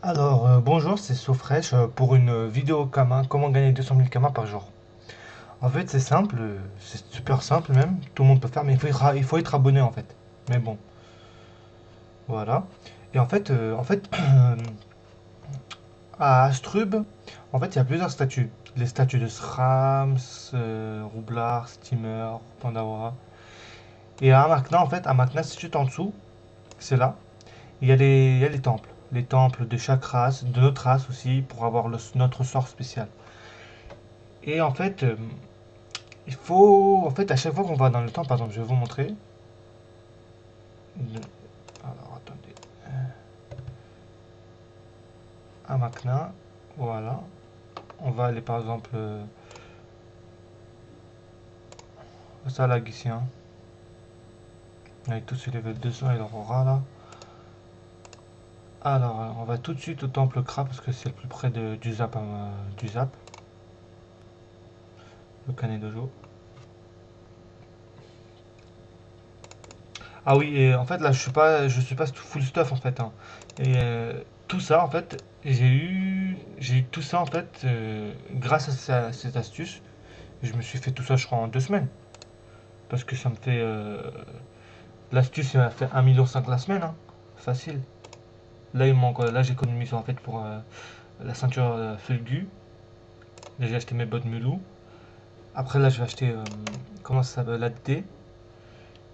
Bonjour, c'est SoFresh pour une vidéo Kama, comment gagner 200 000 Kama par jour. En fait, c'est simple, c'est super simple même, tout le monde peut faire, mais il faut être abonné en fait. Mais bon, voilà. Et en fait, à Astrub, en fait, il y a plusieurs statuts. Les statuts de SRAM, Roublard, Steamer, Pandora. Et à Amakna, en fait, Amakna, si tu es en dessous, c'est là, il y a les temples. Les temples de chaque race, de notre race aussi, pour avoir notre sort spécial. Et en fait, il faut, en fait, à chaque fois qu'on va dans le temps, par exemple, je vais vous montrer. Alors, attendez. Un Macna, voilà. On va aller, par exemple, ça là, ici, hein. Avec tout ce level 200 et l'aurora, là. Alors, on va tout de suite au temple Kra, parce que c'est le plus près du Zap, du Zap, le Kane Dojo. Ah oui, et en fait, là, je suis pas full stuff, en fait, hein. Et tout ça, en fait, j'ai eu tout ça, en fait, grâce à cette astuce. Je me suis fait tout ça, je crois, en 2 semaines. Parce que ça me fait. L'astuce, il m'a fait 1,5 million la semaine, hein. Facile. Là, il manque. Là, j'économise en fait pour la ceinture Fulgu. Là, j'ai acheté mes bottes Mulou. Après, là, je vais acheter. Comment ça s'appelle? La D.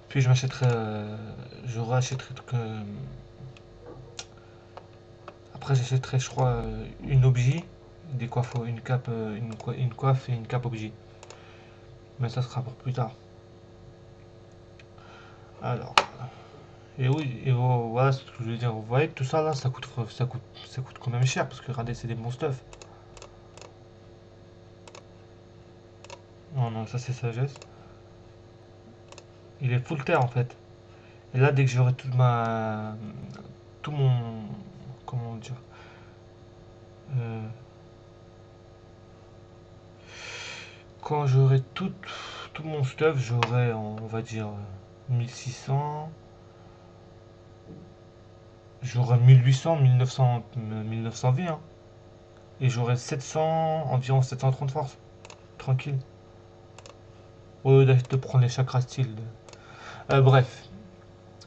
Puis, je m'achèterai. Je rachèterai. Après, j'achèterai, je crois, une objet. Des coiffes, une cape, une coiffe et une cape objet. Mais ça sera pour plus tard. Alors. Et oui, et voilà ce que je veux dire. Vous voyez que tout ça là, ça coûte quand même cher parce que regardez, c'est des bons stuff. Non, non, ça c'est sagesse. Il est full terre en fait. Et là, dès que j'aurai tout mon, comment dire, Euh, quand j'aurai tout mon stuff, j'aurai, on va dire, 1600, j'aurai 1800, 1900, 1900 V, hein. Et j'aurai 700, environ 730 force. Tranquille. Au lieu de prendre les chakras style. Bref.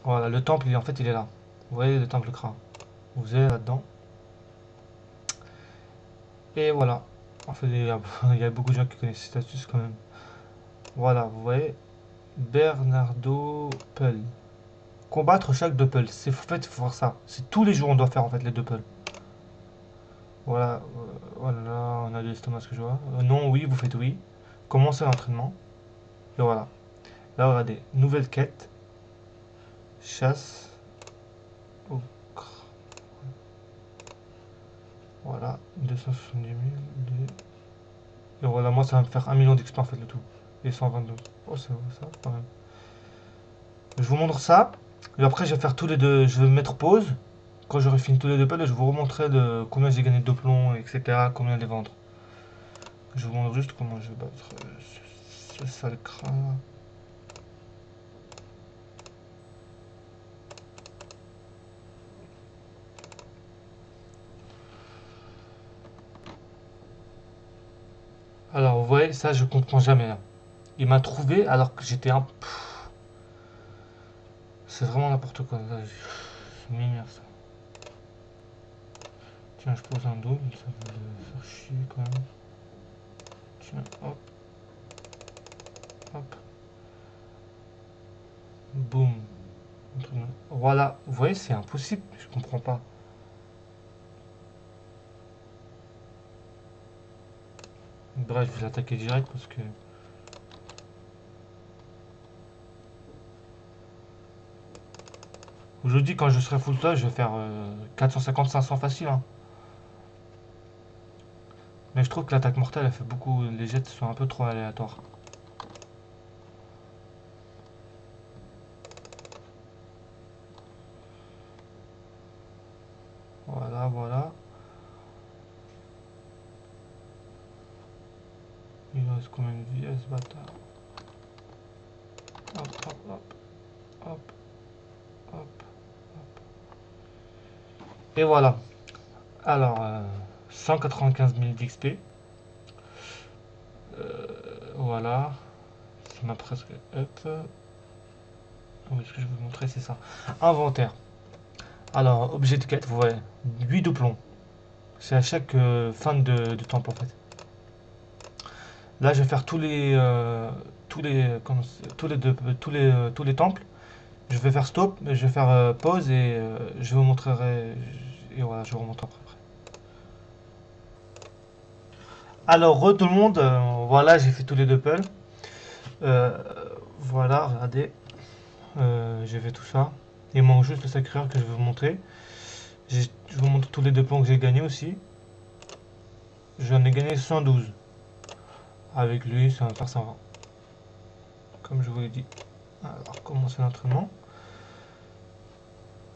Voilà, le temple, en fait, il est là. Vous voyez le temple Kra. Vous êtes là-dedans. Et voilà. En fait, il y a beaucoup de gens qui connaissent cette astuce quand même. Voilà, vous voyez. Bernardo Peul. Combattre chaque Doppel. C'est en fait, faut faire ça. C'est tous les jours on doit faire en fait les Doppel. Voilà. Voilà, on a l'estomac ce que je vois. Non, oui, vous faites oui. Commencez l'entraînement. Et voilà. Là, regardez. Nouvelle quête. Chasse au cr- Voilà. 270 000. Et voilà, moi ça va me faire 1 million d'XP en fait le tout. Et 122. Oh, ça quand même. Je vous montre ça. Et après, je vais faire tous les deux. Je vais mettre pause. Quand j'aurai fini tous les deux pelles, je vous remontrerai combien j'ai gagné de plombs, etc. Combien les vendre. Je vous montre juste comment je vais battre ce sale crâne. Alors, vous voyez, ça, je comprends jamais, hein. Il m'a trouvé alors que j'étais un. C'est vraiment n'importe quoi. Là, c'est m'énerve ça. Tiens, je pose un double, ça va le faire chier quand même. Tiens, hop, hop, boum. Voilà, vous voyez, c'est impossible, je comprends pas. Bref, je vais l'attaquer direct parce que. Aujourd'hui, quand je serai full touch, je vais faire 450-500 facile, hein. Mais je trouve que l'attaque mortelle, elle fait beaucoup. Les jets sont un peu trop aléatoires. Voilà, voilà. Il reste combien de vie à ce bâtard? Hop, hop, hop, hop, hop, hop. Et voilà. Alors, 195 000 d'XP. Voilà. Ça m'a presque... Hop. Oui, ce que je vais vous montrer, c'est ça. Inventaire. Alors, objet de quête, vous voyez. 8 doublons. C'est à chaque fin de temple, en fait. Là, je vais faire tous les temples. Je vais faire stop, je vais faire pause et je vous montrerai. Et voilà, je vous remonte après. Alors, tout le monde, voilà, j'ai fait tous les doubles. Euh, voilà, regardez, j'ai fait tout ça. Il manque juste le sacreur que je vais vous montrer. Je vous montre tous les deux plans que j'ai gagnés aussi. J'en ai gagné 112. Avec lui, ça va faire 120. Comme je vous l'ai dit. Alors, commencer l'entraînement.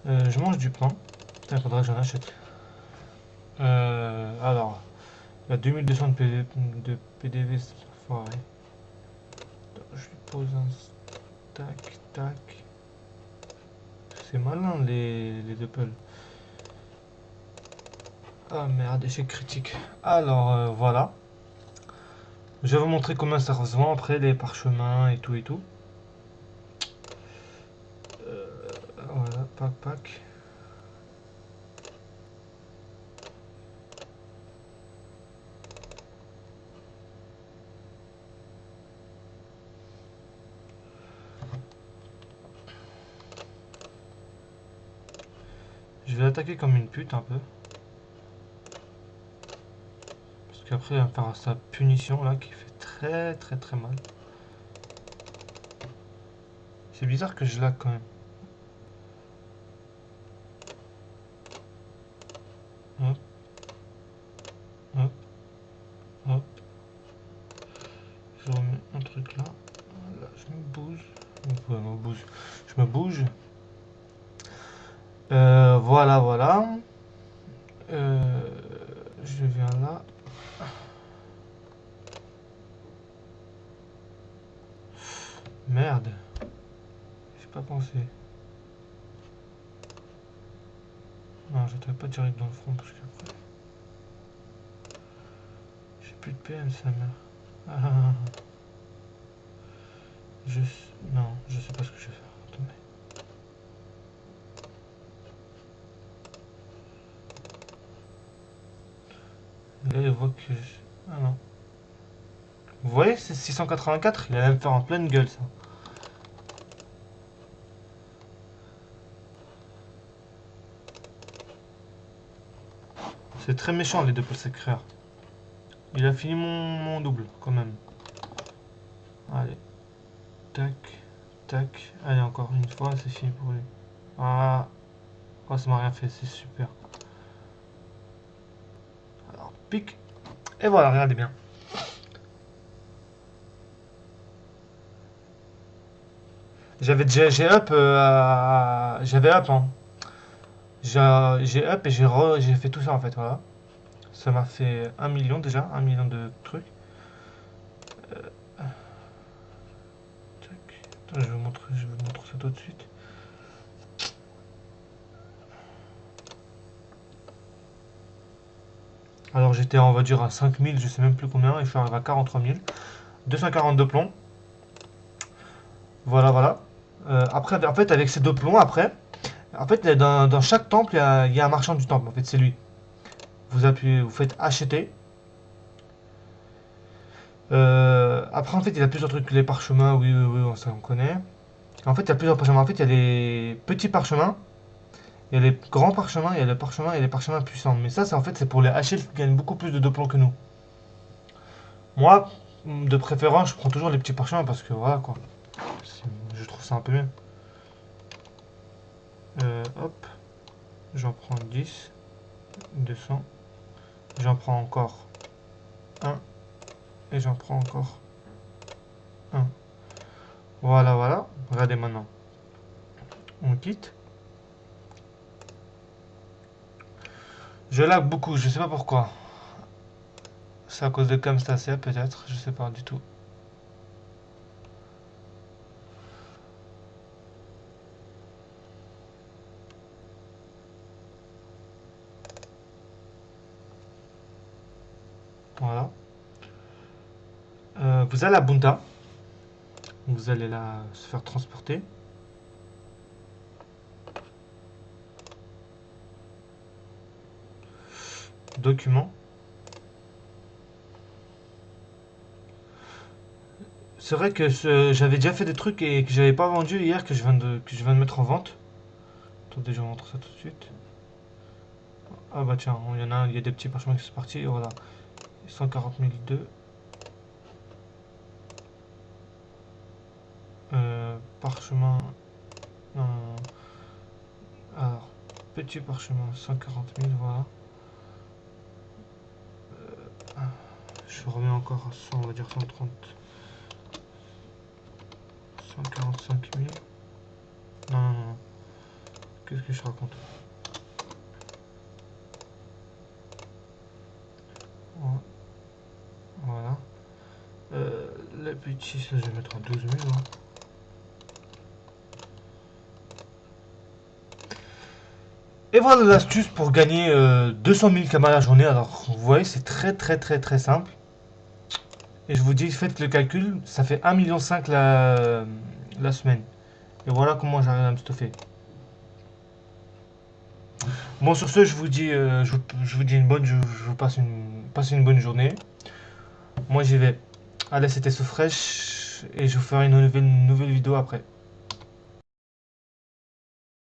Je mange du pain. Il faudra que j'en achète. Alors, il y a 2200 de PDV, c'est foiré. Je lui pose un tac, tac. C'est malin les doubles. Ah merde, échec critique. Alors voilà. Je vais vous montrer combien ça se vend après les parchemins et tout et tout. Voilà, pack, pack. Je vais attaquer comme une pute un peu. Parce qu'après il va faire sa punition là qui fait très très très mal. C'est bizarre que je lag quand même. Hop, hop, hop. Je remets un truc là. Voilà, je me bouge. Ouais, me bouge. Je me bouge. Voilà, voilà. Euh, je viens là. Merde. J'ai pas pensé. Non, je pas direct dans le front parce que après, j'ai plus de PM, sa mère. Ah, je... Non, je sais pas ce que je vais faire. Attendez. Là, il voit que ah non. Vous voyez, c'est 684, il allait me faire en pleine gueule, ça. C'est très méchant, les deux sacreurs. Il a fini mon double, quand même. Allez. Tac, tac. Allez, encore une fois, c'est fini pour lui. Ah, oh, ça m'a rien fait, c'est super. Alors, pique. Et voilà, regardez bien. J'ai up, j'avais up, hein. J'ai up et j'ai fait tout ça en fait, voilà. Ça m'a fait 1 million déjà, 1 million de trucs. Tac. Attends, je vous montre ça tout de suite. Alors j'étais, on va dire, à 5000, je sais même plus combien, et je suis arrivé à 43 000. 242 plombs. Voilà, voilà. Après, en fait, avec ces deux plombs, après, en fait, dans chaque temple, il y a un marchand du temple. En fait, c'est lui. Vous appuyez, vous faites acheter. Après, en fait, il y a plusieurs trucs. Les parchemins, oui, oui, oui, ça on connaît. En fait, il y a plusieurs parchemins. En fait, il y a les petits parchemins, il y a les grands parchemins, il y a les parchemins et les parchemins puissants. Mais ça, c'est en fait, c'est pour les hacher qui gagnent beaucoup plus de deux plombs que nous. Moi, de préférence, je prends toujours les petits parchemins parce que voilà quoi. Je trouve ça un peu mieux. Hop, j'en prends 10, 200. J'en prends encore un et j'en prends encore un. Voilà, voilà. Regardez maintenant. On quitte. Je lag beaucoup, je sais pas pourquoi. C'est à cause de Camstasia peut-être, je sais pas du tout. Voilà. Vous allez à Bunda. Vous allez là se faire transporter. Documents. C'est vrai que j'avais déjà fait des trucs et que j'avais pas vendu hier que je viens de mettre en vente. Attendez, je vous montre ça tout de suite. Ah bah tiens, il y en a un, il y a des petits parchemins qui sont partis. Et voilà. 140 002. Parchemin. Non, non, non. Alors, petit parchemin, 140 000, voilà. Je remets encore à 100, on va dire 130. 145 000. Non, non, non. Qu'est-ce que je raconte? Voilà. Le petit, ça, je vais mettre à 12 000. Hein. Et voilà l'astuce pour gagner 200 000 kamas la journée. Alors, vous voyez, c'est très très très très simple. Et je vous dis, faites le calcul, ça fait 1,5 million la semaine. Et voilà comment j'arrive à me stuffer. Bon, sur ce, je vous dis, je vous dis je vous passe une bonne journée. Moi, j'y vais. Allez, c'était So Fresh et je vous ferai une nouvelle vidéo après.